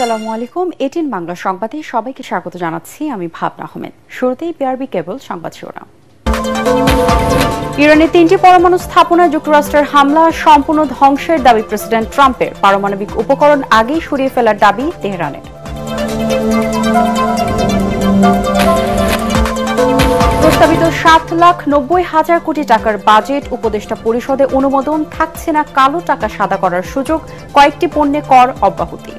আসসালামু আলাইকুম। 18 বাংলা সংবাদে সবাইকে স্বাগত জানাচ্ছি। আমি ভাবনা আহমেদ। শুরুতেই বিআরবি কেবল সংবাদ শিরোনাম। ইরানের 3টি পরমাণু স্থাপনায় যুক্তরাষ্ট্রের হামলা সম্পূর্ণ ধ্বংসের দাবি প্রেসিডেন্ট ট্রাম্পের। পারমাণবিক উপকরণ আগেই সরিয়ে ফেলার দাবি তেহরানের। প্রস্তাবিত 7,90,000 কোটি টাকার বাজেট উপদেষ্টা পরিষদে অনুমোদন, থাকছে না কালো টাকা সাদা করার সুযোগ, কয়েকটি পণ্যে কর অব্যাহতি।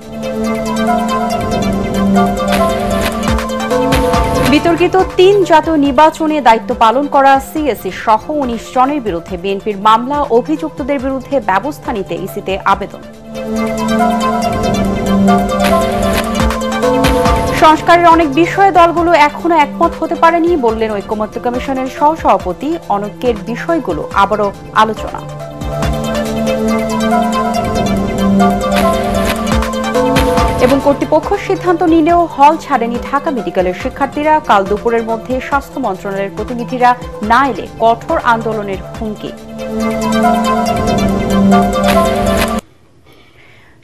বিতর্কিত 3 জাতীয় নির্বাচনে দায়িত্ব পালন করা সিএসি সহ 19 জনের বিরুদ্ধে বিএনপির মামলা, অভিযুক্তদের বিরুদ্ধে ব্যবস্থা নিতে ইসিতে আবেদন। সংস্কারের অনেক বিষয়ে দলগুলো এখনো একমত হতে পারেনি বললেন ঐকমত্য কমিশনের সহসভাপতি। অনেকের বিষয়গুলো আবারও আলোচনা। এবং কর্তৃপক্ষ সিদ্ধান্ত নিলেও হল ছাড়েনি ঢাকা মেডিকেলের শিক্ষার্থীরা। কাল দুপুরের মধ্যে স্বাস্থ্য মন্ত্রণালয়ের প্রতিনিধিরা না এলে কঠোর আন্দোলনের হুমকি।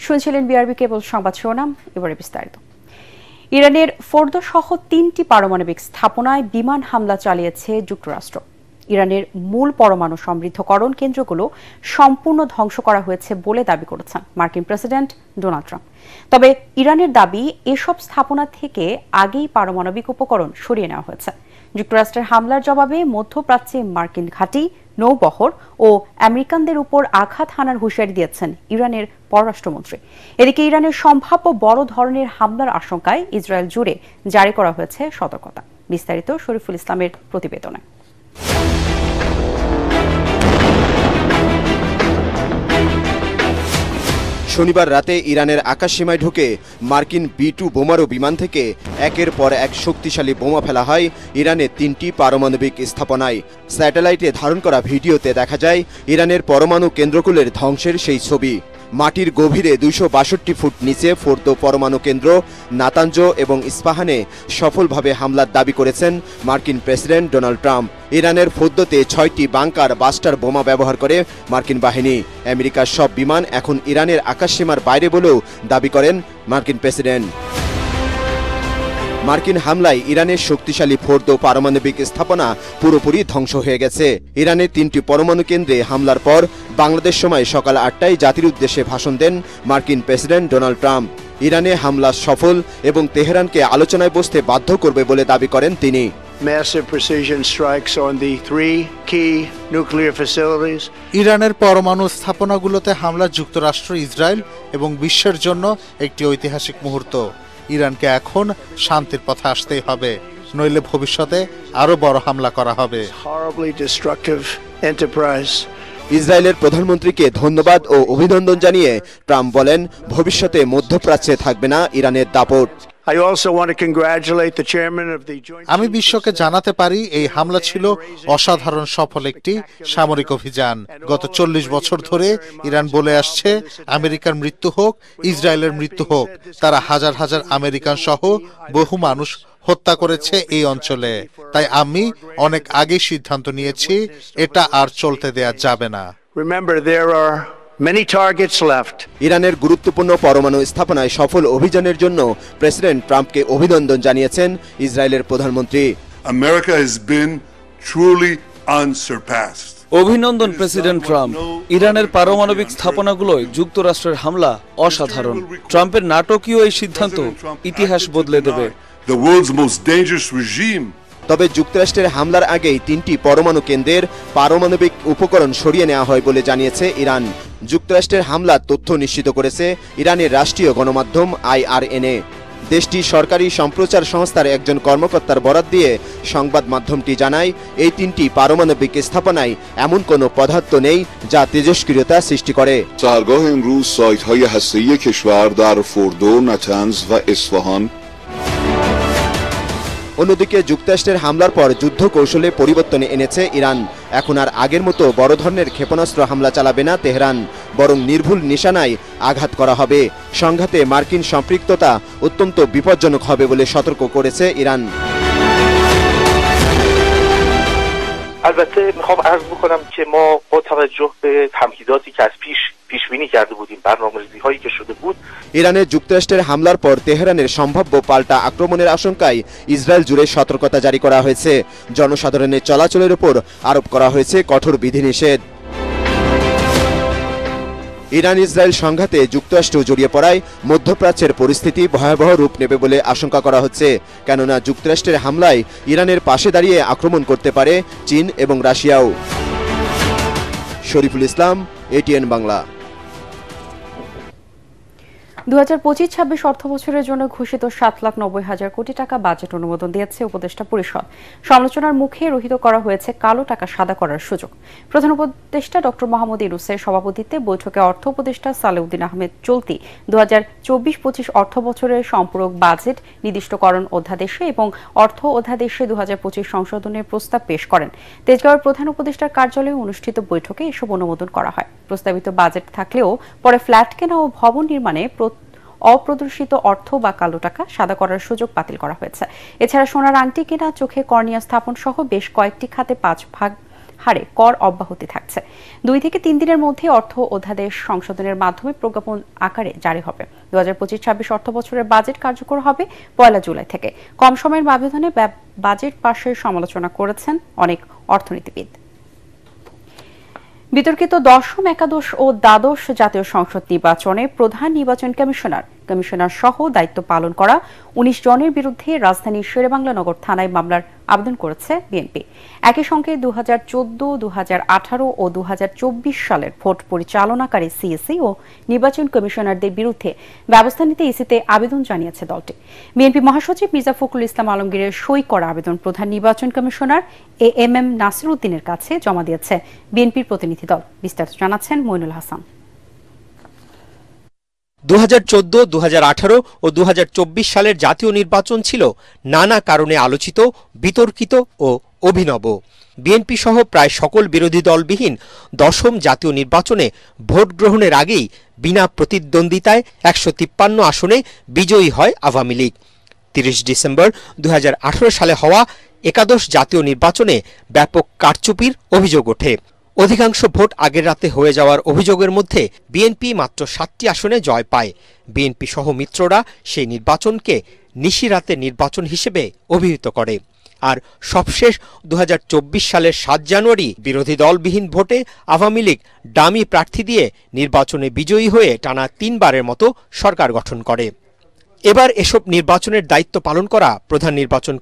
শুনছিলেন বিআরবি কেবল সংবাদ শিরোনাম, এবারে বিস্তারিত। ইরানের ফোর্দো সহ 3টি পারমাণবিক স্থাপনায় বিমান হামলা চালিয়েছে যুক্তরাষ্ট্র। ইরানের মূল পরমাণু সমৃদ্ধকরণ কেন্দ্রগুলো সম্পূর্ণ ধ্বংস করা হয়েছে বলে দাবি করেছেন মার্কিন প্রেসিডেন্ট ডোনাল্ড ট্রাম্প। তবে ইরানের দাবি, এসব স্থাপনা থেকে আগেই পারমাণবিক উপকরণ সরিয়ে নেওয়া হয়েছে। যুক্তরাষ্ট্রের হামলার জবাবে মধ্যপ্রাচ্যে মার্কিন ঘাঁটি, নৌবহর ও আমেরিকানদের উপর আঘাত হানার হুঁশিয়ারি দিয়েছেন ইরানের পররাষ্ট্রমন্ত্রী। এদিকে ইরানের সম্ভাব্য বড় ধরনের হামলার আশঙ্কায় ইসরায়েল জুড়ে জারি করা হয়েছে সতর্কতা। বিস্তারিত শরীফুল ইসলামের প্রতিবেদনে। শনিবার রাতে ইরানের আকাশসীমায় ঢুকে মার্কিন B-2 বোমারু বিমান থেকে একের পর এক শক্তিশালী বোমা ফেলা হয় ইরানের 3টি পারমাণবিক স্থাপনায়। স্যাটেলাইটে ধারণ করা ভিডিওতে দেখা যায় ইরানের পরমাণু কেন্দ্রগুলোর ধ্বংসের সেই ছবি। মাটির গভীরে 262 ফুট নিচে ফোর্দো পরমাণু কেন্দ্র, নাতাঞ্জ এবং ইস্পাহানে সফলভাবে হামলার দাবি করেছেন মার্কিন প্রেসিডেন্ট ডোনাল্ড ট্রাম্প। ইরানের ফোর্দোতে 6টি বাংকার বাস্টার বোমা ব্যবহার করে মার্কিন বাহিনী। আমেরিকার সব বিমান এখন ইরানের আকাশসীমার বাইরে বলেও দাবি করেন মার্কিন প্রেসিডেন্ট। মার্কিন হামলায় ইরানের শক্তিশালী ফোর্দো পারমাণবিক স্থাপনা পুরোপুরি ধ্বংস হয়ে গেছে। ইরানের 3টি পরমাণু কেন্দ্রে হামলার পর বাংলাদেশ সময় সকাল 8টায় জাতির উদ্দেশ্যে ভাষণ দেন মার্কিন প্রেসিডেন্ট ডোনাল্ড ট্রাম্প। ইরানে হামলা সফল এবং তেহরানকে আলোচনায় বসতে বাধ্য করবে বলে দাবি করেন তিনি। ইরানের পরমাণু স্থাপনাগুলোতে হামলা যুক্তরাষ্ট্র, ইসরায়েল এবং বিশ্বের জন্য একটি ঐতিহাসিক মুহূর্ত। ইরানকে এখন শান্তির পথে আসতেই হবে, নইলে ভবিষ্যতে আরো বড় হামলা করা হবে। ইসরায়েলের প্রধানমন্ত্রীকে ধন্যবাদ ও অভিনন্দন জানিয়ে ট্রাম্প বলেন, ভবিষ্যতে মধ্যপ্রাচ্যে থাকবে না ইরানের দাপট। আমি বিশ্বকে জানাতে পারি এই হামলা ছিল অসাধারণ সফল একটি সামরিক অভিযান। গত 40 বছর ধরে ইরান বলে আসছে, আমেরিকার মৃত্যু হোক, ইসরায়েলের মৃত্যু হোক। তারা হাজার হাজার আমেরিকান সহ বহু মানুষ হত্যা করেছে এই অঞ্চলে। তাই আমি অনেক আগে সিদ্ধান্ত নিয়েছি, এটা আর চলতে দেয়া যাবে না। ইরানের গুরুত্বপূর্ণ পরমাণু স্থাপনায় সফল অভিযানের জন্য প্রেসিডেন্ট ট্রাম্পকে অভিনন্দন জানিয়েছেন ইসরায়েলের প্রধানমন্ত্রী। অভিনন্দন প্রেসিডেন্ট ট্রাম্প। ইরানের পারমাণবিক স্থাপনাগুলোয় যুক্তরাষ্ট্রের হামলা অসাধারণ। ট্রাম্পের নাটকীয় এই সিদ্ধান্ত ইতিহাস বদলে দেবে। তবে যুক্তরাষ্ট্রের হামলার আগেই 3টি পরমাণু কেন্দ্রের পারমাণবিক উপকরণ সরিয়ে নেওয়া হয় বলে জানিয়েছে ইরান। যুক্তরাষ্ট্রের হামলার তথ্য নিশ্চিত করেছে ইরানের রাষ্ট্রীয় গণমাধ্যম IRNA। দেশটির সরকারি সম্প্রচার সংস্থার একজন কর্মকর্তার বরাত দিয়ে সংবাদ মাধ্যমটি জানায়, এই 3টি পারমাণবিক স্থাপনায় এমন কোনো পদার্থ নেই যা তেজস্ক্রিয়তা সৃষ্টি করে। অন্যদিকে যুক্তরাষ্ট্রের হামলার পর যুদ্ধ কৌশলে পরিবর্তন এনেছে ইরান। এখন আর আগের মতো বড় ধরনের ক্ষেপণাস্ত্র হামলা চালাবে না তেহরান, বরং নির্ভুল নিশানায় আঘাত করা হবে। সংঘাতে মার্কিন সম্পৃক্ততা অত্যন্ত বিপজ্জনক হবে বলে সতর্ক করেছে ইরান। البته میخوام عرض بکنم که ما با توجه به تمهیداتی که از پیش بینی کرده بودیم، برنامه‌ریزی‌هایی که شده بود، ইরানে যুক্তরাষ্ট্রের হামলার পর তেহরানের সম্ভাব্য পাল্টা আক্রমণের আশঙ্কায় ইসরায়েল জুড়ে সতর্কতা জারি করা হয়েছে। জনসাধারণের চলাচলের উপর আরোপ করা হয়েছে কঠোর বিধিনিষেধ। ইরান ইসরায়েল সংঘাতে যুক্তরাষ্ট্র জড়িয়ে পড়ায় মধ্যপ্রাচ্যের পরিস্থিতি ভয়াবহ রূপ নেবে বলে আশঙ্কা করা হচ্ছে, কেননা যুক্তরাষ্ট্রের হামলায় ইরানের পাশে দাঁড়িয়ে আক্রমণ করতে পারে চীন এবং রাশিয়াও। শরীফুল ইসলাম, এটিএন বাংলা। 2025-26 অর্থবছরের জন্য ঘোষিত 7,90,000 কোটি টাকা বাজেট অনুমোদন দিয়েছে উপদেষ্টা পরিষদ। সমালোচনার মুখে রহিত করা হয়েছে কালো টাকা সাদা করার সুযোগ। প্রধান উপদেষ্টা ডক্টর মোহাম্মদ ইউনূসের সভাপতিত্বে বৈঠকে অর্থ উপদেষ্টা সালেউদ্দিন আহমেদ চলতি 2024-25 অর্থবছরের সম্পূরক বাজেট নির্দিষ্টকরণ অধ্যাদেশে এবং অর্থ অধ্যাদেশে 2025 সংশোধনের প্রস্তাব পেশ করেন। তেজগাঁওয়ের প্রধান উপদেষ্টার কার্যালয়ে অনুষ্ঠিত বৈঠকে এসব অনুমোদন করা হয়। প্রস্তাবিত বাজেট থাকলেও পরে ফ্ল্যাট কেনা ও ভবন নির্মাণে অপ্রদর্শিত অর্থ বা কালো টাকা সাদা করার সুযোগ বাতিল করা হয়েছে। এছাড়া সোনার আংটি কেনা, চোখে কর্নিয়া স্থাপন সহ বেশ কয়েকটি খাতে 5% হারে কর অব্যাহতি থাকছে। 2 থেকে 3 দিনের মধ্যে অর্থ অধ্যাদেশ সংশোধনের মাধ্যমে প্রজ্ঞাপন আকারে জারি হবে। 2025-26 অর্থবছরের বাজেট কার্যকর হবে 1 জুলাই থেকে। কম সময়ের ব্যবধানে বাজেট পাশের সমালোচনা করেছেন অনেক অর্থনীতিবিদ। বিতর্কিত দশম, একাদশ ও দ্বাদশ জাতীয় সংসদ নির্বাচনে প্রধান নির্বাচন কমিশনার সহ দায়িত্ব পালন করা 19 জনের বিরুদ্ধে রাজধানীর শেরেবাংলা নগর থানায় মামলার আবেদন করেছে বিএনপি। একই সঙ্গে 2014, 2018 ও 2024 সালের ভোট পরিচালনাকারী সিএসি ও নির্বাচন কমিশনারদের বিরুদ্ধে ব্যবস্থা নিতে ইসিতে আবেদন জানিয়েছে দলটি। বিএনপি মহাসচিব মির্জা ফখরুল ইসলাম আলমগীরের সই করা আবেদন প্রধান নির্বাচন কমিশনার এএমএম নাসির উদ্দিনের কাছে জমা দিয়েছে বিএনপির প্রতিনিধি দল। বিস্তারিত জানাচ্ছেন মইনুল হাসান। 2014, 2018 ও 2024 সালের জাতীয় নির্বাচন ছিল নানা কারণে আলোচিত, বিতর্কিত ও অভিনব। বিএনপি সহ প্রায় সকল বিরোধী দলবিহীন দশম জাতীয় নির্বাচনে ভোট গ্রহণের আগেই বিনা প্রতিদ্বন্দ্বিতায় 153 আসনে বিজয়ী হয় আওয়ামী লীগ। 30 ডিসেম্বর 2018 সালে হওয়া একাদশ জাতীয় নির্বাচনে ব্যাপক কারচুপির অভিযোগ ওঠে। অধিকাংশ ভোট আগের রাতে হয়ে যাওয়ার অভিযোগের মধ্যে বিএনপি মাত্র 7টি আসনে জয় পায়। বিএনপি সহ মিত্ররা সেই নির্বাচনকে নিশিরাতে নির্বাচন হিসেবে অভিহিত করে। আর সবশেষ 2024 সালের 7 জানুয়ারি বিরোধী দলবিহীন ভোটে আওয়ামী লীগ ডামি প্রার্থী দিয়ে নির্বাচনে বিজয়ী হয়ে টানা 3 বারের মতো সরকার গঠন করে। এবার এসব নির্বাচনের দায়িত্ব পালন করা প্রধান নির্বাচন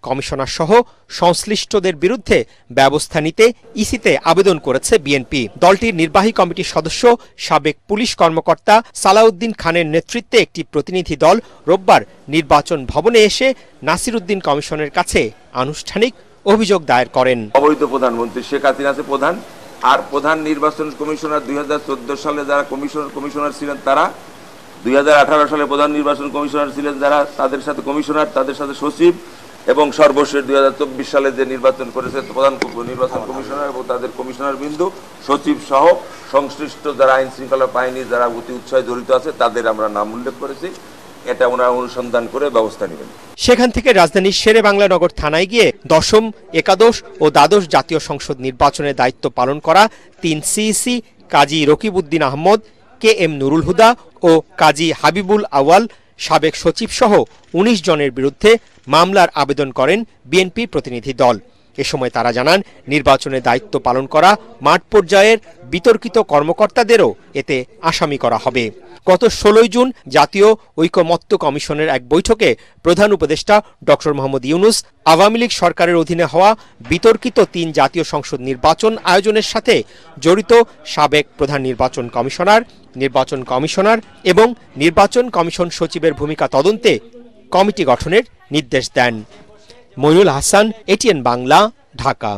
কমিশনার সহ সংশ্লিষ্টদের বিরুদ্ধে ব্যবস্থা নিতে ইসিতে আবেদন করেছে বিএনপি। দলটির নির্বাহী কমিটির সদস্য সাবেক পুলিশ কর্মকর্তা সালাউদ্দিন খানের নেতৃত্বে একটি প্রতিনিধি দল রোববার নির্বাচন ভবনে এসে নাসির উদ্দিন কমিশনের কাছে আনুষ্ঠানিক অভিযোগ দায়ের করেন। অবৈধ প্রধানমন্ত্রী শেখ হাসিনা আছে প্রধান, আর প্রধান নির্বাচন কমিশনার 2014 সালে যারা কমিশনার ছিলেন তারা, 2018 সালে প্রধান নির্বাচন কমিশনার ছিলেন যারা, তাদের সাথে কমিশনার, তাদের সাথে সচিব, এবং সর্বশেষ 2024 সালে যে নির্বাচন করেছে প্রধান নির্বাচন কমিশনার এবং তাদের কমিশনার বিন্দু সচিব সহ সংশ্লিষ্ট যারা আইন শৃঙ্খলা বাহিনী যারা অতি উৎসাহে জড়িত আছে তাদের আমরা নাম উল্লেখ করেছি। এটা ওনারা অনুসন্ধান করে ব্যবস্থা নেবেন। সেখান থেকে রাজধানীর শেরেবাংলা নগর থানায় গিয়ে দশম, একাদশ ও দ্বাদশ জাতীয় সংসদ নির্বাচনের দায়িত্ব পালন করা 3 সিইসি কাজী রকিবউদ্দিন আহমদ, কে এম নুরুল হুদা ও কাজী হাবিবুল আওয়াল, সাবেক সচিব সহ 19 জনের বিরুদ্ধে মামলার আবেদন করেন বিএনপি প্রতিনিধি দল। এ সময় তারা জানান, নির্বাচনে দায়িত্ব পালন করা মাঠ পর্যায়ের বিতর্কিত কর্মকর্তাদেরও এতে আসামি করা হবে। গত 16 জুন জাতীয় ঐকমত্য কমিশনের এক বৈঠকে প্রধান উপদেষ্টা ডক্টর মোহাম্মদ ইউনূস আওয়ামী লীগ সরকারের অধীনে হওয়া বিতর্কিত 3 জাতীয় সংসদ নির্বাচন আয়োজনের সাথে জড়িত সাবেক প্রধান নির্বাচন কমিশনার এবং নির্বাচন কমিশন সচিবের ভূমিকা তদন্তে কমিটি গঠনের নির্দেশ দেন। মইনুল হাসান, এটিএন বাংলা, ঢাকা।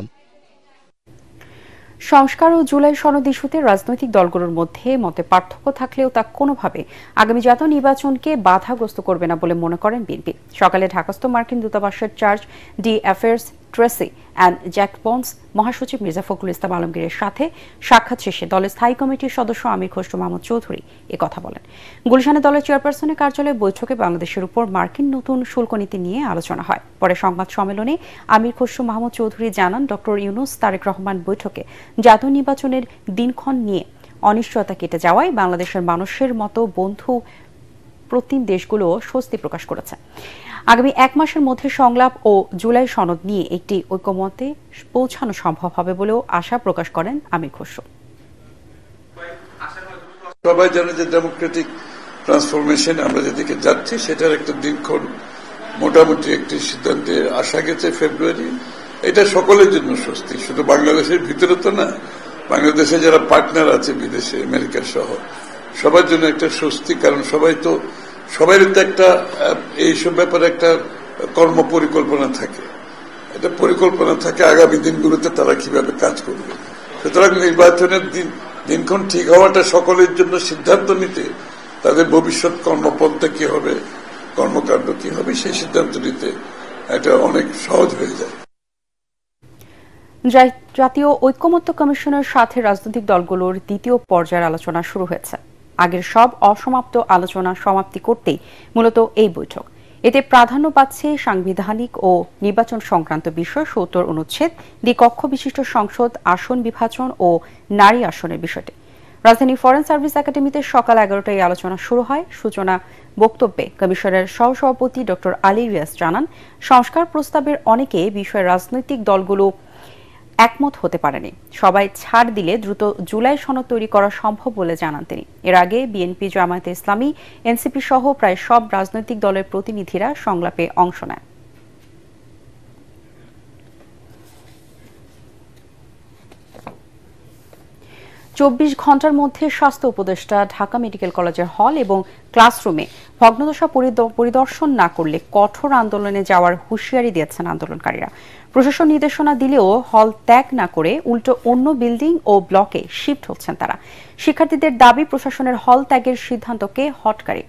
সংস্কার ও জুলাই সনদ ইস্যুতে রাজনৈতিক দলগুলোর মধ্যে মতে পার্থক্য থাকলেও তা কোনোভাবে আগামী জাতীয় নির্বাচনকে বাধাগ্রস্ত করবে না বলে মনে করেন বিএনপি। সকালে ঢাকাস্থ মার্কিন দূতাবাসের charge d' affaires Tracey Ann Jacobson মহাসচিব মির্জা ফখরুল ইসলাম আলমগীরের সাথে সাক্ষাৎ শেষে দলের স্থায়ী কমিটির সদস্য আমির খসরু মাহমুদ চৌধুরী কথা বলেন। গুলশানে দলের চেয়ারপারসনের কার্যালয়ে বৈঠকে বাংলাদেশের উপর মার্কিন নতুন শুল্ক নীতি নিয়ে আলোচনা হয়। পরে সংবাদ সম্মেলনে আমির খসরু মাহমুদ চৌধুরী জানান, ডক্টর ইউনূস তারেক রহমান বৈঠকে জাতীয় নির্বাচনের দিনক্ষণ নিয়ে অনিশ্চয়তা কেটে যাওয়ায় বাংলাদেশের মানুষের মতো বন্ধু প্রতিম দেশগুলো স্বস্তি প্রকাশ করেছে। আগামী 1 মাসের মধ্যে সংলাপ ও জুলাই সনদ নিয়ে একটি ঐকমত্যে পৌঁছানো সম্ভব হবে বলেও আশা প্রকাশ করেন আমির খসরু। সবাই জানে যে ডেমোক্রেটিক ট্রান্সফরমেশন আমরা যেদিকে যাচ্ছি সেটার একটা দিনক্ষণ মোটামুটি একটি সিদ্ধান্তে আসা গেছে ফেব্রুয়ারি। এটা সকলের জন্য স্বস্তি, শুধু বাংলাদেশের ভিতরে তো না, বাংলাদেশে যারা পার্টনার আছে বিদেশে আমেরিকা সহ সবার জন্য একটা স্বস্তি। কারণ সবাই তো একটা এইসব ব্যাপারে একটা কর্ম পরিকল্পনা থাকে, একটা পরিকল্পনা থাকে আগামী দিনগুলোতে তারা কিভাবে কাজ করবে। সুতরাং নির্বাচনের দিনক্ষণ ঠিক হওয়াটা সকলের জন্য সিদ্ধান্ত নিতে, তাদের ভবিষ্যৎ কর্মপন্থা কি হবে, কর্মকাণ্ড কি হবে সেই সিদ্ধান্ত নিতে এটা অনেক সহজ হয়ে যায়। জাতীয় ঐকমত্য কমিশনের সাথে রাজনৈতিক দলগুলোর দ্বিতীয় পর্যায়ের আলোচনা শুরু হয়েছে। আগের সব অসমাপ্ত আলোচনা সমাপ্তি করতেই মূলত এই বৈঠক। এতে প্রাধান্য পাচ্ছে সাংবিধানিক ও নির্বাচন সংক্রান্ত বিষয়, ৭০ অনুচ্ছেদ, দ্বিকক্ষ বিশিষ্ট সংসদ, আসন বিভাজন ও নারী আসনের বিষয়টি। রাজধানী ফরেন সার্ভিস একাডেমিতে সকাল 11টায় এই আলোচনা শুরু হয়। সূচনা বক্তব্যে কমিশনের সহসভাপতি ড আলী রিয়াজ জানান, সংস্কার প্রস্তাবের অনেকে বিষয়ে রাজনৈতিক দলগুলো একমত হতে পারেনি। সবাই ছাড় দিলে দ্রুত জুলাই সনদ তৈরি করা সম্ভব বলে জানান তিনি। এর আগে বিএনপি, জামায়াতে ইসলামী, এনসিপি সহ প্রায় সব রাজনৈতিক দলের প্রতিনিধিরা সংলাপে অংশ নেয়। চব্বিশ ঘন্টার মধ্যে স্বাস্থ্য উপদেষ্টা ঢাকা মেডিকেল কলেজের হল এবং ক্লাসরুমে ভগ্নদশা পরিদর্শন না করলে কঠোর আন্দোলনে যাওয়ার হুঁশিয়ারি দিয়েছেন আন্দোলনকারীরা। প্রশাসন নির্দেশনা দিলেও হল ত্যাগ না করে উল্টো অন্য বিল্ডিং ও ব্লকে শিফট হচ্ছেন তারা। শিক্ষার্থীদের দাবি, প্রশাসনের হল ত্যাগের সিদ্ধান্তকে হঠকারী।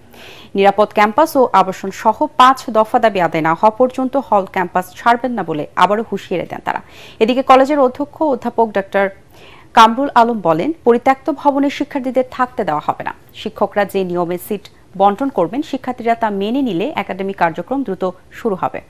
নিরাপদ ক্যাম্পাস ও আবাসন সহ 5 দফা দাবি আদায় না হওয়া পর্যন্ত হল ক্যাম্পাস ছাড়বেন না বলে আবারও হুঁশিয়ারি দেন তারা। এদিকে কলেজের অধ্যক্ষ অধ্যাপক ডক্টর কামরুল আলম বলেন, পরিত্যক্ত ভবনে শিক্ষার্থীদের থাকতে দেওয়া হবে না। শিক্ষকরা যে নিয়মে সিট বন্টন করবেন, শিক্ষার্থীরা তা মেনে নিলে একাডেমিক কার্যক্রম দ্রুত শুরু হবে।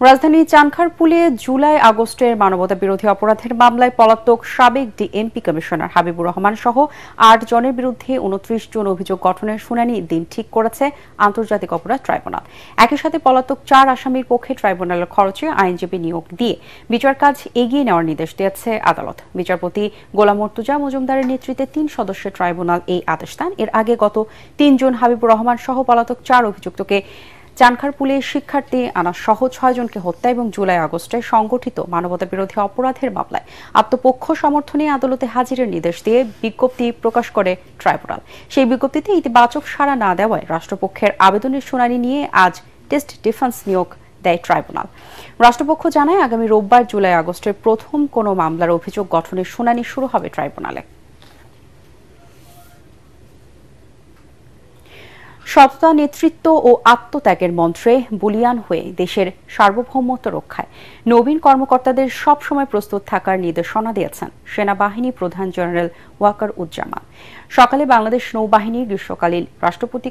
রাজধানীর চানখারপুলে জুলাই আগস্টের মানবতা বিরোধী অপরাধের মামলায় পলাতক সাবেক ডিএমপি কমিশনার হাবিবুর রহমান সহ 8 জনের বিরুদ্ধে 29 জন অভিযোগ গঠনের শুনানি দিন ঠিক করেছে আন্তর্জাতিক অপরাধ ট্রাইব্যুনাল। একই সাথে পলাতক 4 আসামির পক্ষে ট্রাইব্যুনালের খরচে আইনজীবী নিয়োগ দিয়ে বিচার কাজ এগিয়ে নেওয়ার নির্দেশ দিয়েছে আদালত। বিচারপতি গোলাম মর্তুজা মজুমদারের নেতৃত্বে 3 সদস্যের ট্রাইব্যুনাল এই আদেশ দেন। এর আগে গত 3 জন হাবিবুর রহমান সহ পলাতক 4 অভিযুক্তকে চানখারপুলে শিক্ষার্থী আনা সহ 6 জনকে হত্যা এবং জুলাই আগস্টে সংগঠিত মানবতা বিরোধী অপরাধের মামলায় আত্মপক্ষ সমর্থনে আদালতে হাজিরের নির্দেশ দিয়ে বিজ্ঞপ্তি প্রকাশ করে ট্রাইব্যুনাল। সেই বিজ্ঞপ্তিতে ইতিবাচক সাড়া না দেওয়ায় রাষ্ট্রপক্ষের আবেদনের শুনানি নিয়ে আজ টেস্ট ডিফেন্স নিয়োগ দেয় ট্রাইব্যুনাল। রাষ্ট্রপক্ষ জানায়, আগামী রোববার জুলাই আগস্টের প্রথম কোনো মামলার অভিযোগ গঠনের শুনানি শুরু হবে ট্রাইব্যুনালে। সততা, নেতৃত্ব ও আত্মত্যাগের মন্ত্রে বলীয়ান হয়ে দেশের সার্বভৌমত্ব রক্ষায় নবীন কর্মকর্তাদের সবসময় প্রস্তুত থাকার নির্দেশনা দিয়েছেন সেনাবাহিনী প্রধান জেনারেল ওয়াকার উজ্জামান। সকালে বাংলাদেশ নৌবাহিনীর গ্রীষ্মকালীন রাষ্ট্রপতি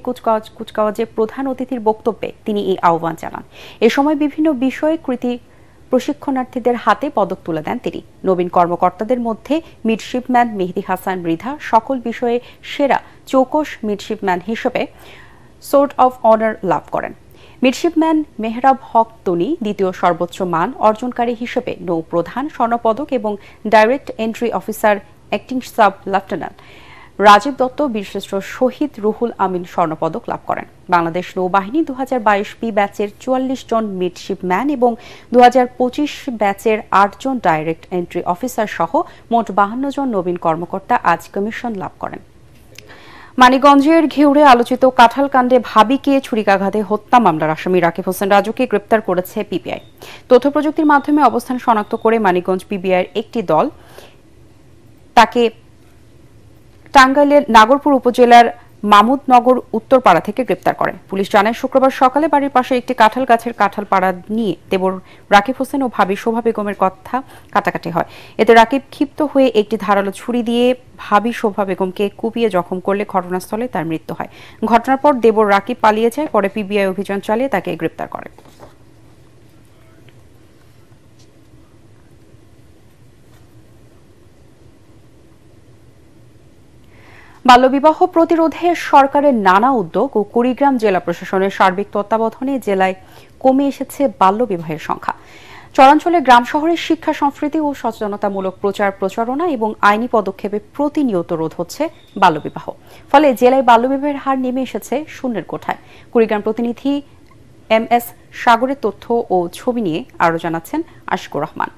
কুচকাওয়াজে প্রধান অতিথির বক্তব্যে তিনি এই আহ্বান জানান। এ সময় বিভিন্ন বিষয়ে কৃতি প্রশিক্ষণার্থীদের হাতে পদক তুলে দেন তিনি। নবীন কর্মকর্তাদের মধ্যে মিডশিপম্যান মেহেদী হাসান মৃধা সকল বিষয়ে সেরা চৌকস মিডশিপম্যান হিসেবে সোর্ড অফ অনার লাভ করেন। মিডশিপম্যান মেহরাব হক তনি দ্বিতীয় সর্বোচ্চ মান অর্জনকারী হিসেবে নৌপ্রধান স্বর্ণপদক এবং direct entry officer acting sub lieutenant Rajib Dutta বীরশ্রেষ্ঠ শহীদ রুহুল আমিন স্বর্ণপদক লাভ করেন। বাংলাদেশ নৌবাহিনী 2022 বি ব্যাচের 44 জন মিডশিপম্যান এবং 2025 ব্যাচের 8 জন ডাইরেক্ট এন্ট্রি অফিসার সহ মোট 52 জন নবীন কর্মকর্তা আজ কমিশন লাভ করেন। মানিকগঞ্জের ঘিউরে আলোচিত কাঁঠাল কাণ্ডে ভাবিকে ছুরিকাঘাতে হত্যা মামলার আসামি রাকিব হোসেন রাজুকে গ্রেপ্তার করেছে পিবিআই। তথ্য প্রযুক্তির মাধ্যমে অবস্থান শনাক্ত করে মানিকগঞ্জ পিবিআইয়ের একটি দল তাকে টাঙ্গাইলের নাগরপুর উপজেলার মামুদনগর উত্তরপাড়া থেকে গ্রেপ্তার করে। পুলিশ জানায়, শুক্রবার সকালে বাড়ির পাশে একটি কাঁঠাল গাছের কাঁঠাল পাড়া নিয়ে দেবর রাকিব হোসেন ও ভাবি শোভা বেগমের কথা কাটাকাটি হয়। এতে রাকিব ক্ষিপ্ত হয়ে একটি ধারালো ছুরি দিয়ে ভাবি শোভা বেগমকে কুপিয়ে জখম করলে ঘটনাস্থলে তার মৃত্যু হয়। ঘটনার পর দেবর রাকিব পালিয়ে যায়। পরে পিবিআই অভিযান চালিয়ে তাকে গ্রেপ্তার করে। বাল্যবিবাহ প্রতিরোধে সরকারের নানা উদ্যোগ ও কুড়িগ্রাম জেলা প্রশাসনের সার্বিক তত্ত্বাবধানে জেলায় কমে এসেছে বাল্যবিবাহের সংখ্যা। চরাঞ্চলে গ্রাম শহরের শিক্ষা সংস্কৃতি ও সচেতনতামূলক প্রচারণা এবং আইনি পদক্ষেপে প্রতিনিয়ত রোধ হচ্ছে বাল্যবিবাহ। ফলে জেলায় বাল্যবিবাহের হার নেমে এসেছে শূন্যের কোঠায়। কুড়িগ্রাম প্রতিনিধি MS সাগরের তথ্য ও ছবি নিয়ে আরো জানাচ্ছেন আশিকুর রহমান।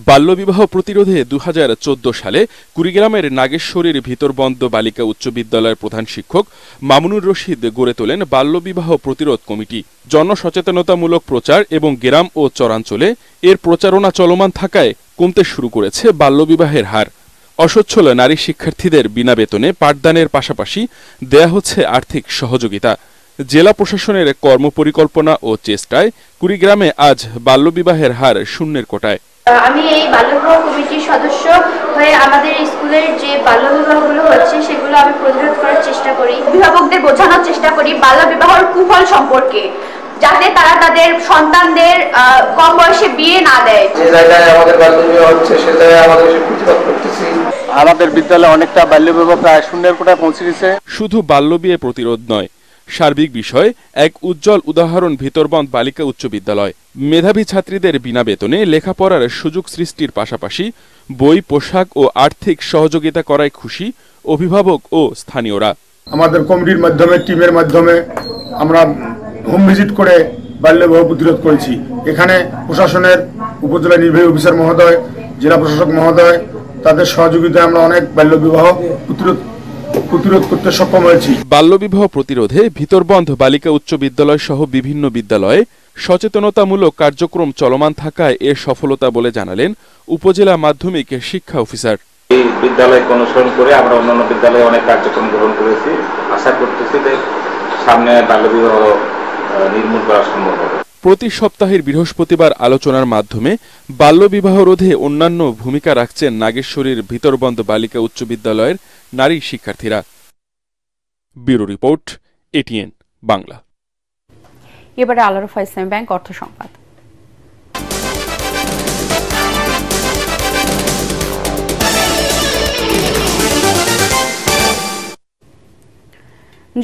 বাল্যবিবাহ প্রতিরোধে 2014 সালে কুড়িগ্রামের নাগেশ্বরীর ভিতরবন্দ বালিকা উচ্চ বিদ্যালয়ের প্রধান শিক্ষক মামুনুর রশিদ গড়ে তোলেন বাল্যবিবাহ প্রতিরোধ কমিটি। জনসচেতনতামূলক প্রচার এবং গ্রাম ও চরাঞ্চলে এর প্রচারণা চলমান থাকায় কমতে শুরু করেছে বাল্যবিবাহের হার। অসচ্ছল নারী শিক্ষার্থীদের বিনা বেতনে পাঠদানের পাশাপাশি দেয়া হচ্ছে আর্থিক সহযোগিতা। জেলা প্রশাসনের কর্মপরিকল্পনা ও চেষ্টায় কুড়িগ্রামে আজ বাল্যবিবাহের হার শূন্যের কোটায়। আমি এই বাল্যবিবাহ কমিটির সদস্য হয়ে আমাদের স্কুলের যে বাল্যবিবাহগুলো হচ্ছে সেগুলো আমি প্রতিরোধ করার চেষ্টা করি। অভিভাবকদের বোঝানোর চেষ্টা করি বাল্যবিবাহের কুফল সম্পর্কে, যাতে তারা তাদের সন্তানদের কম বয়সে বিয়ে না দেয়। যে জায়গায় আমাদের বাল্যবিবাহ হচ্ছে সে জায়গায় আমাদের প্রতিরোধ করতেছি। আমাদের বিদ্যালয়ে অনেকটা বাল্যবিবাহ প্রায় শূন্যের কোটায় পৌঁছে গেছে। শুধু বাল্যবিয়ে প্রতিরোধ নয়, সার্বিক বিষয় এক উজ্জ্বল উদাহরণ ভিতরবন্দ বালিকা উচ্চ বিদ্যালয়। মেধাবী ছাত্রীদের বিনা বেতনে লেখাপড়ার সুযোগ সৃষ্টির পাশাপাশি বই, পোশাক ও আর্থিক সহযোগিতা করায় খুশি অভিভাবক ও স্থানীয়রা। আমাদের কমিটির মাধ্যমে, টিমের মাধ্যমে আমরা হোম ভিজিট করে বাল্যবিবাহ প্রতিরোধ করেছি। এখানে প্রশাসনের উপজেলা নির্বাহী অফিসার মহোদয়, জেলা প্রশাসক মহোদয়, তাদের সহযোগিতায় আমরা অনেক বাল্যবিবাহ প্রতিরোধ করতে সক্ষম হয়েছি। বাল্যবিবাহ প্রতিরোধে ভিতরবন্দ বালিকা উচ্চ বিদ্যালয় সহ বিভিন্ন বিদ্যালয়ে সচেতনতামূলক কার্যক্রম চলমান থাকায় এর সফলতা বলে জানালেন উপজেলা মাধ্যমিক শিক্ষা অফিসার। এই বিদ্যালয়কে অনুসরণ করে আমরা অন্যান্য বিদ্যালয়ে অনেক কার্যক্রম গ্রহণ করেছি। আশা করতেছি যে সামনে বাল্যবিবাহ নির্মূল করা সম্ভব হবে। প্রতি সপ্তাহের বৃহস্পতিবার আলোচনার মাধ্যমে বাল্যবিবাহ রোধে অন্যান্য ভূমিকা রাখছেন নাগেশ্বরীর ভিতরবন্দ বালিকা উচ্চ বিদ্যালয়ের নারী শিক্ষার্থীরা। Bureau report, ATN Bangla. এবারে আল আরাফা ইসলামী ব্যাংক অর্থ সংবাদ।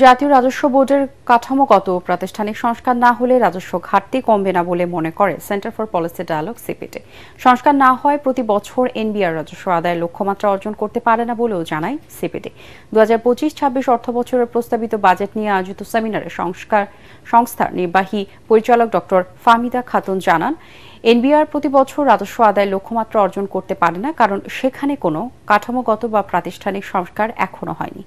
জাতীয় রাজস্ব বোর্ডের কাঠামোগত প্রাতিষ্ঠানিক সংস্কার না হলে রাজস্ব ঘাটতি কমবে না বলে মনে করে centre for policy dialogue CPD। সংস্কার না হয় প্রতি বছর NBR রাজস্ব আদায়ের লক্ষ্যমাত্রা অর্জন করতে পারে না বলেও জানায় CPD। 2025-26 অর্থ বছরের প্রস্তাবিত বাজেট নিয়ে আয়োজিত সেমিনারে সংস্থার নির্বাহী পরিচালক ডক্টর ফাহমিদা খাতুন জানান, NBR প্রতি বছর রাজস্ব আদায়ের লক্ষ্যমাত্রা অর্জন করতে পারে না, কারণ সেখানে কোনো কাঠামোগত বা প্রাতিষ্ঠানিক সংস্কার এখনো হয়নি।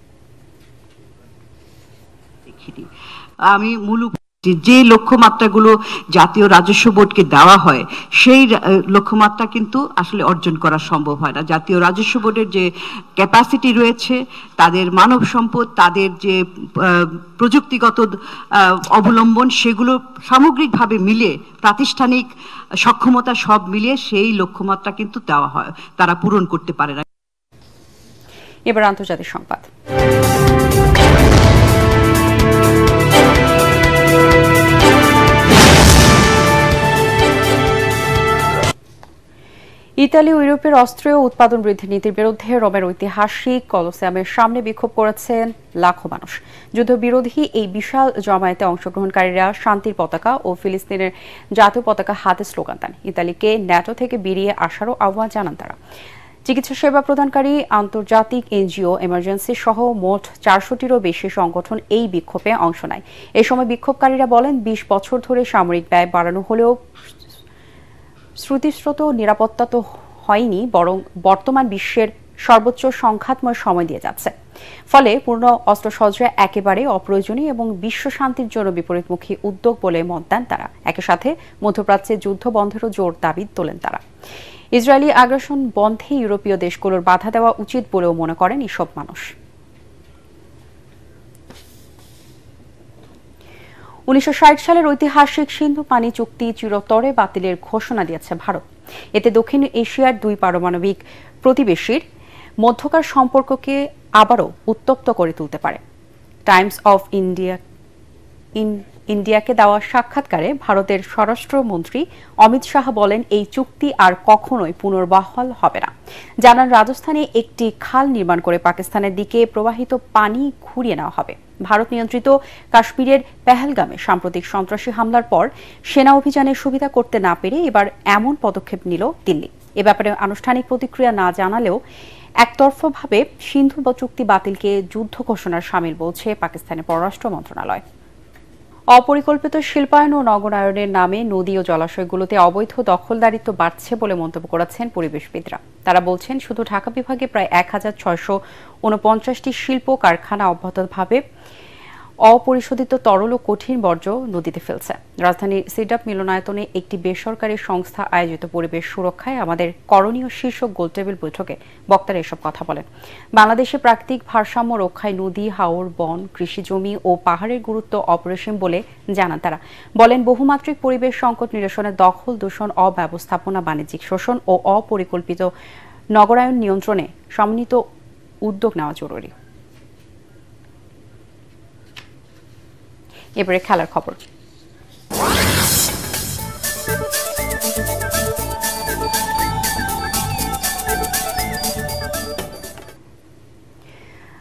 আমি যে লক্ষ্যমাত্রাগুলো জাতীয় রাজস্ব বোর্ডকে দেওয়া হয় সেই লক্ষ্যমাত্রা কিন্তু আসলে অর্জন করা সম্ভব হয় না। জাতীয় রাজস্ব বোর্ডের যে ক্যাপাসিটি রয়েছে, তাদের মানব সম্পদ, তাদের যে প্রযুক্তিগত অবলম্বন, সেগুলো সামগ্রিকভাবে মিলে প্রাতিষ্ঠানিক সক্ষমতা সব মিলিয়ে সেই লক্ষ্যমাত্রা কিন্তু দেওয়া হয়, তারা পূরণ করতে পারে না। এবার আন্তর্জাতিক সংবাদ। ইতালি ও ইউরোপের অস্ত্রীয় উৎপাদন বৃদ্ধি নীতির বিরুদ্ধে রোমের ঐতিহাসিক কলোসিয়ামের সামনে বিক্ষোভ করেছেন লাখো মানুষ। যুদ্ধবিরোধী এই বিশাল জমায়েতে অংশগ্রহণকারীরা শান্তির পতাকা ও ফিলিস্তিনের জাতীয় পতাকা হাতে স্লোগান দেন। ইতালিকে ন্যাটো থেকে বেরিয়ে আসারও আহ্বান জানান তারা। চিকিৎসা সেবা প্রদানকারী আন্তর্জাতিক NGO, এমার্জেন্সি সহ মোট 400টিরও বেশি সংগঠন এই বিক্ষোভে অংশ নেয়। এ সময় বিক্ষোভকারীরা বলেন, 20 বছর ধরে সামরিক ব্যয় বাড়ানো হলেও শ্রুতিস্রোত নিরাপত্তা তো হয়নি, বরং বর্তমান বিশ্বের সর্বোচ্চ সংঘাতময় সময় দিয়ে যাচ্ছে। ফলে পূর্ণ অস্ত্রসজ্জা একেবারে অপ্রয়োজনীয় এবং বিশ্ব শান্তির জন্য বিপরীতমুখী উদ্যোগ বলে মত দেন তারা। একই সাথে মধ্যপ্রাচ্যে যুদ্ধ বন্ধেরও জোর দাবি তোলেন তারা। ইসরায়েলি আগ্রাসন বন্ধে ইউরোপীয় দেশগুলোর বাধা দেওয়া উচিত বলেও মনে করেন এসব মানুষ। 1960 সালের ঐতিহাসিক সিন্ধু পানি চুক্তি চিরতরে বাতিলের ঘোষণা দিয়েছে ভারত। এতে দক্ষিণ এশিয়ার দুই পারমাণবিক প্রতিবেশীর মধ্যকার সম্পর্ককে আবারও উত্তপ্ত করে তুলতে পারে। টাইমস অফ ইন্ডিয়া ইন্ডিয়াকে দেওয়া সাক্ষাৎকারে ভারতের স্বরাষ্ট্রমন্ত্রী অমিত শাহ বলেন এই চুক্তি আর কখনোই পুনর্বহাল হবে না। জানান রাজস্থানে একটি খাল নির্মাণ করে পাকিস্তানের দিকে প্রবাহিত পানি ঘুরিয়ে নেওয়া হবে। ভারত নিয়ন্ত্রিত কাশ্মীরের পেহেলগামে সাম্প্রতিক সন্ত্রাসী হামলার পর সেনা অভিযানের সুবিধা করতে না পেরে এবার এমন পদক্ষেপ নিল দিল্লি। এ ব্যাপারে আনুষ্ঠানিক প্রতিক্রিয়া না জানালেও একতরফাভাবে সিন্ধু চুক্তি বাতিলকে যুদ্ধ ঘোষণার শামিল বলছে পাকিস্তানের পররাষ্ট্র মন্ত্রণালয়। অপরিকল্পিত শিল্পায়ন ও নগরায়নের নামে নদী ও জলাশয়গুলোতে অবৈধ দখলদারিত্ব বাড়ছে বলে মন্তব্য করেছেন পরিবেশবিদরা। তারা বলছেন শুধু ঢাকা বিভাগে প্রায় 1649টি শিল্প কারখানা অব্যাহতভাবে অপরিশোধিত তরল ও কঠিন বর্জ্য নদীতে ফেলছে। রাজধানীর সিডাপ মিলনায়তনে একটি বেসরকারি সংস্থা আয়োজিত পরিবেশ সুরক্ষায় আমাদের করণীয় শীর্ষক গোলটেবিল বৈঠকে বক্তারা এসব কথা বলেন। বাংলাদেশে প্রাকৃতিক ভারসাম্য রক্ষায় নদী, হাওর, বন, কৃষিজমি ও পাহাড়ের গুরুত্ব অপরিসীম বলে জানান তারা। বলেন বহুমাত্রিক পরিবেশ সংকট নিরসনে দখল, দূষণ, অব্যবস্থাপনা, বাণিজ্যিক শোষণ ও অপরিকল্পিত নগরায়ন নিয়ন্ত্রণে সমন্বিত উদ্যোগ নেওয়া জরুরি। এবারে খেলার খবর।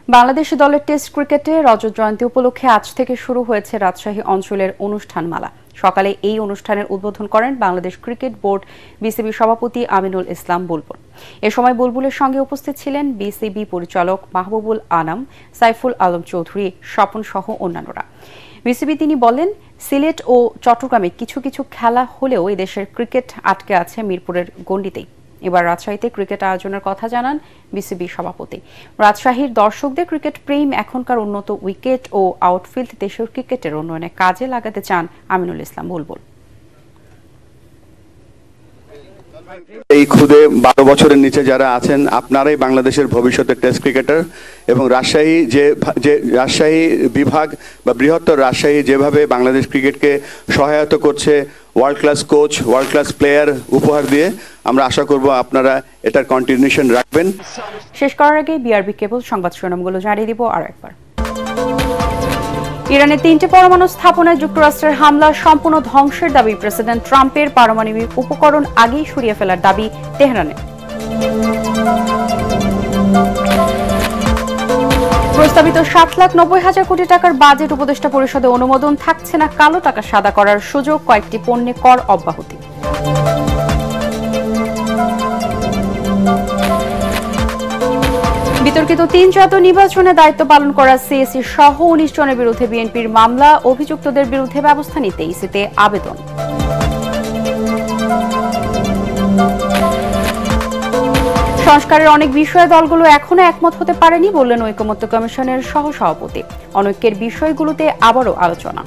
বাংলাদেশ দলের টেস্ট ক্রিকেটে রজত জয়ন্তী উপলক্ষে আজ থেকে শুরু হয়েছে রাজশাহী অঞ্চলের অনুষ্ঠানমালা। সকালে এই অনুষ্ঠানের উদ্বোধন করেন বাংলাদেশ ক্রিকেট বোর্ড বিসিবি সভাপতি আমিনুল ইসলাম বুলবুল। এ সময় বুলবুলের সঙ্গে উপস্থিত ছিলেন বিসিবি পরিচালক মাহবুবুল আনাম, সাইফুল আলম চৌধুরী, স্বপন সহ অন্যান্যরা। বিসিবি তিনি বলেন সিলেট ও চট্টগ্রামে কিছু কিছু খেলা হলেও এদেশের ক্রিকেট আটকে আছে মিরপুরের গণ্ডিতেই। এবার রাজশাহীতে ক্রিকেট আয়োজনের কথা জানান বিসিবি সভাপতি। রাজশাহীর দর্শকদের ক্রিকেট প্রেম এখনকার উন্নত উইকেট ও আউটফিল্ড দেশের ক্রিকেটের উন্নয়নে কাজে লাগাতে চান আমিনুল ইসলাম বুলবুল। এই খুদে 12 বছরের নিচে যারা আছেন আপনারাই বাংলাদেশের ভবিষ্যতের টেস্ট ক্রিকেটার এবং রাজশাহী বিভাগ বা বৃহত্তর রাজশাহী যেভাবে বাংলাদেশ ক্রিকেটকে সহায়তা করছে world class coach, world class player উপহার দিয়ে, আমরা আশা করব আপনারা এটার কন্টিনিউশন রাখবেন। শেষ করার আগে বিআরবি কেবল সংবাদ শিরোনামগুলো জানিয়ে দিব আরো একবার। ইরানের 3টি পরমাণু স্থাপনায় যুক্তরাষ্ট্রের হামলা সম্পূর্ণ ধ্বংসের দাবি প্রেসিডেন্ট ট্রাম্পের। পারমাণবিক উপকরণ আগেই সরিয়ে ফেলার দাবি তেহরানের। প্রস্তাবিত 7,90,000 কোটি টাকার বাজেট উপদেষ্টা পরিষদে অনুমোদন, থাকছে না কালো টাকা সাদা করার সুযোগ, কয়েকটি পণ্যে কর অব্যাহতি। বিতর্কিত 3 জাতীয় নির্বাচনে দায়িত্ব পালন করা সিএসি সহ 19 জনের বিরুদ্ধে বিএনপির মামলা, অভিযুক্তদের বিরুদ্ধে ব্যবস্থা নিতে ইসিতে আবেদন। সংস্কারের অনেক বিষয়ে দলগুলো এখনো একমত হতে পারেনি বললেন ঐকমত্য কমিশনের সহসভাপতি। অনৈক্যের বিষয়গুলোতে আবারও আলোচনা।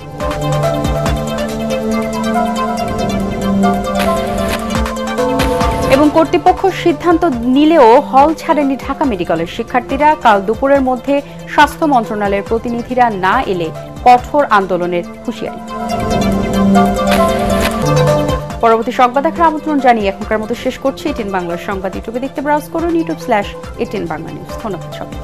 এবং কর্তৃপক্ষ সিদ্ধান্ত নিলেও হল ছাড়েনি ঢাকা মেডিকেলের শিক্ষার্থীরা। কাল দুপুরের মধ্যে স্বাস্থ্য মন্ত্রণালয়ের প্রতিনিধিরা না এলে কঠোর আন্দোলনের হুঁশিয়ারি। পরবর্তী সংবাদ দেখার আমন্ত্রণ জানিয়ে এখনকার মতো শেষ করছি। এটিএন বাংলার সংবাদ ইউটিউবে দেখতে ব্রাউজ করুন youtube/এটিএন বাংলা নিউজ। ধন্যবাদ সবাই।